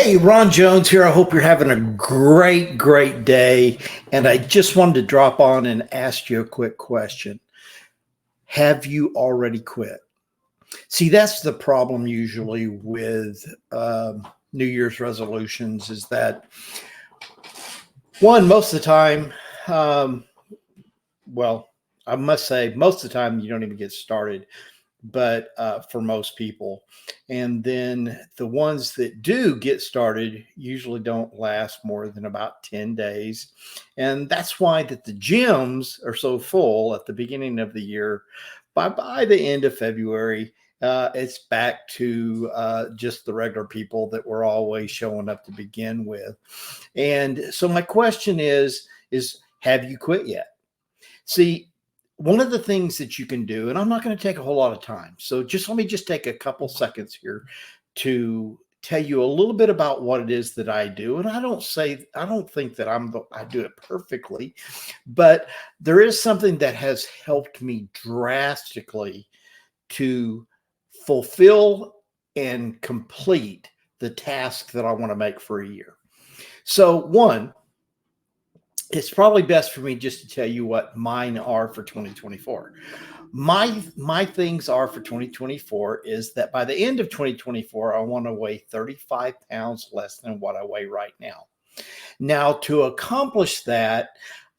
Hey, Ron Jones here. I hope you're having a great day. And I just wanted to drop on and ask you a quick question. Have you already quit? See, that's the problem usually with New Year's resolutions is that one, most of the time, um, well, I must say, most of the time you don't even get started, but for most people. And then the ones that do get started usually don't last more than about 10 days. And that's why that the gyms are so full at the beginning of the year. By the end of February, it's back to just the regular people that were always showing up to begin with. And so my question is have you quit yet? See, one of the things that you can do, and I'm not going to take a whole lot of time. So just let me just take a couple seconds here to tell you a little bit about what it is that I do. And I don't think that I do it perfectly, but there is something that has helped me drastically to fulfill and complete the task that I want to make for a year. So one, it's probably best for me just to tell you what mine are for 2024. My things are for 2024 is that by the end of 2024, I want to weigh 35 pounds less than what I weigh right now. Now, to accomplish that,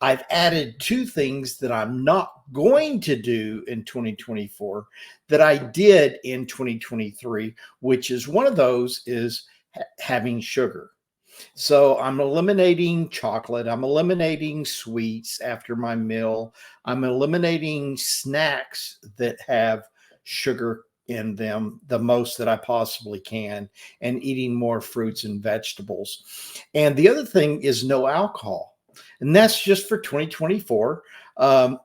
I've added two things that I'm not going to do in 2024 that I did in 2023, which is one of those is having sugar. So I'm eliminating chocolate. I'm eliminating sweets after my meal. I'm eliminating snacks that have sugar in them the most that I possibly can and eating more fruits and vegetables. And the other thing is no alcohol. And that's just for 2024.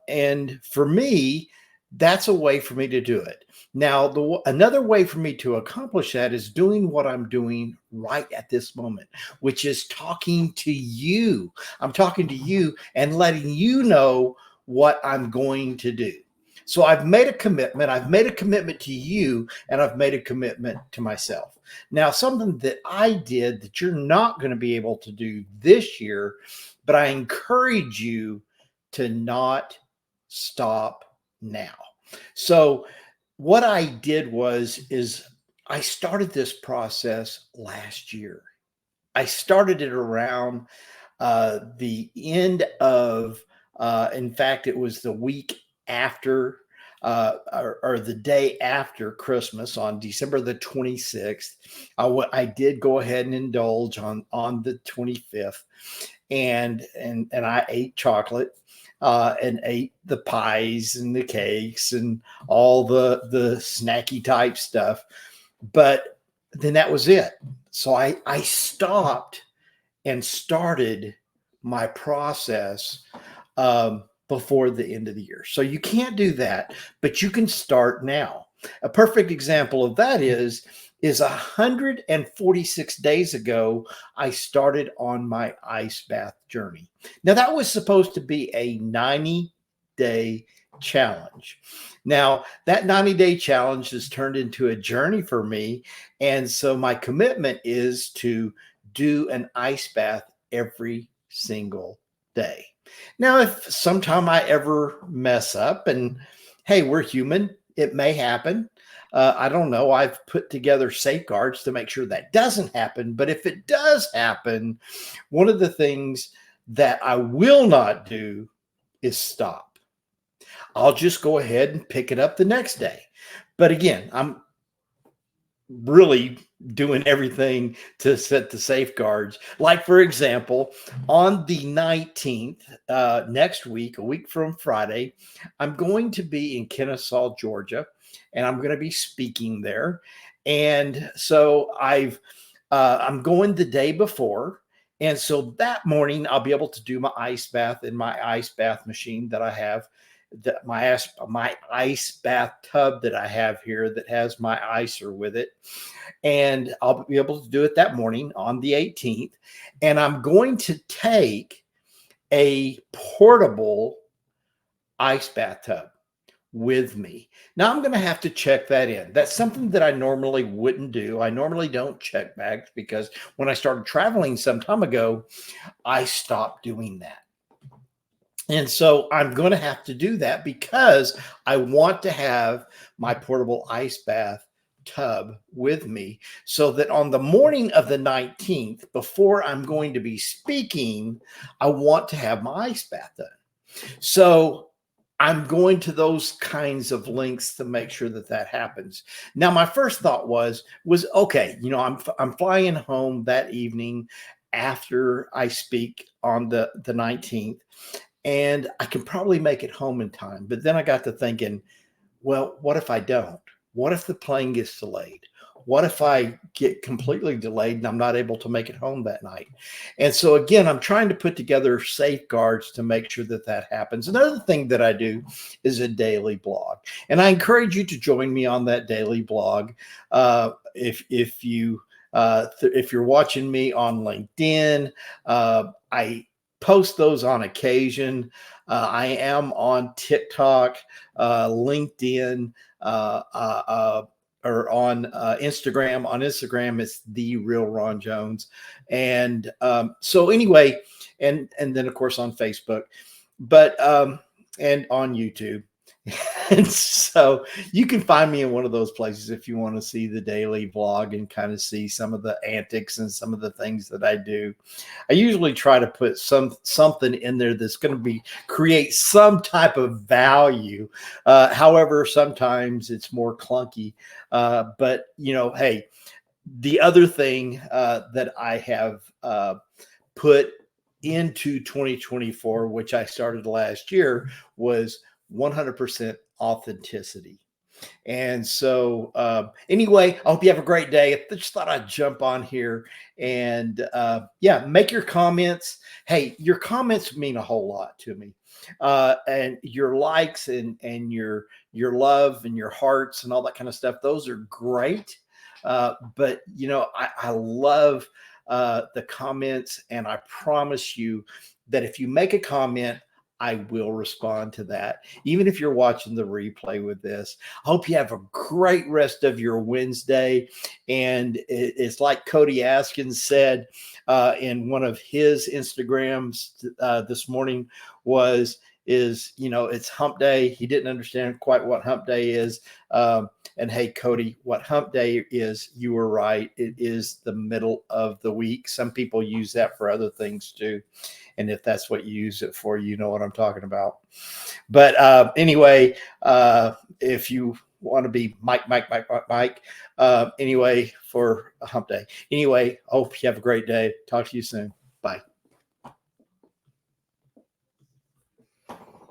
And for me, that's a way for me to do it. Now, another way for me to accomplish that is doing what I'm doing right at this moment, which is talking to you. I'm talking to you and letting you know what I'm going to do. So I've made a commitment. I've made a commitment to you and I've made a commitment to myself. Now, something that I did that you're not going to be able to do this year, but I encourage you to not stop now. So what I did is I started this process last year. I started it around the end of, in fact, it was the week after or the day after Christmas on December the 26th. I did go ahead and indulge on the 25th, and I ate chocolate and ate the pies and the cakes and all the snacky type stuff. But then that was it. So I stopped and started my process before the end of the year. So you can't do that, but you can start now. A perfect example of that is 146 days ago, I started on my ice bath journey. Now, that was supposed to be a 90-day challenge. Now, that 90-day challenge has turned into a journey for me. And so my commitment is to do an ice bath every single day. Now, if sometime I ever mess up, and hey, we're human, it may happen. I don't know. I've put together safeguards to make sure that doesn't happen. But if it does happen, one of the things that I will not do is stop. I'll just go ahead and pick it up the next day. But again, I'm really doing everything to set the safeguards. Like, for example, on the 19th, next week, a week from Friday, I'm going to be in Kennesaw, Georgia, and I'm going to be speaking there. And so I'm going the day before. And so that morning, I'll be able to do my ice bath in my ice bath machine that I have, that my ice bath tub that I have here that has my icer with it. And I'll be able to do it that morning on the 18th. And I'm going to take a portable ice bathtub with me. Now I'm going to have to check that in. That's something that I normally wouldn't do. I normally don't check bags because when I started traveling some time ago, I stopped doing that. And so I'm going to have to do that because I want to have my portable ice bath tub with me so that on the morning of the 19th, before I'm going to be speaking, I want to have my ice bath done. So I'm going to those kinds of links to make sure that that happens. Now, my first thought was okay, I'm flying home that evening after I speak on the 19th, and I can probably make it home in time. But then I got to thinking, well, what if I don't? What if the plane gets delayed? What if I get completely delayed and I'm not able to make it home that night? And so, again, I'm trying to put together safeguards to make sure that that happens. Another thing that I do is a daily blog. And I encourage you to join me on that daily blog. If you're watching me on LinkedIn, I post those on occasion. I am on TikTok, LinkedIn, or on Instagram. On Instagram, it's The Real Ron Jones. And so anyway, and then of course on Facebook, but and on YouTube. And so you can find me in one of those places if you want to see the daily vlog and kind of see some of the antics and some of the things that I do. I usually try to put something in there that's going to create some type of value. However, sometimes it's more clunky. But hey, the other thing that I have put into 2024, which I started last year, was 100% authenticity. And so, anyway, I hope you have a great day. I just thought I'd jump on here and, make your comments. Hey, your comments mean a whole lot to me. And your likes and your love and your hearts and all that kind of stuff. Those are great. But I love the comments, and I promise you that if you make a comment, I will respond to that, even if you're watching the replay with this. I hope you have a great rest of your Wednesday. And it's like Cody Askins said in one of his Instagrams this morning it's hump day. He didn't understand quite what hump day is. And hey, Cody, what hump day is, you were right. It is the middle of the week. Some people use that for other things too. And if that's what you use it for, you know what I'm talking about. But anyway, if you want to be Mike, anyway, for a hump day. Anyway, hope you have a great day. Talk to you soon. Bye.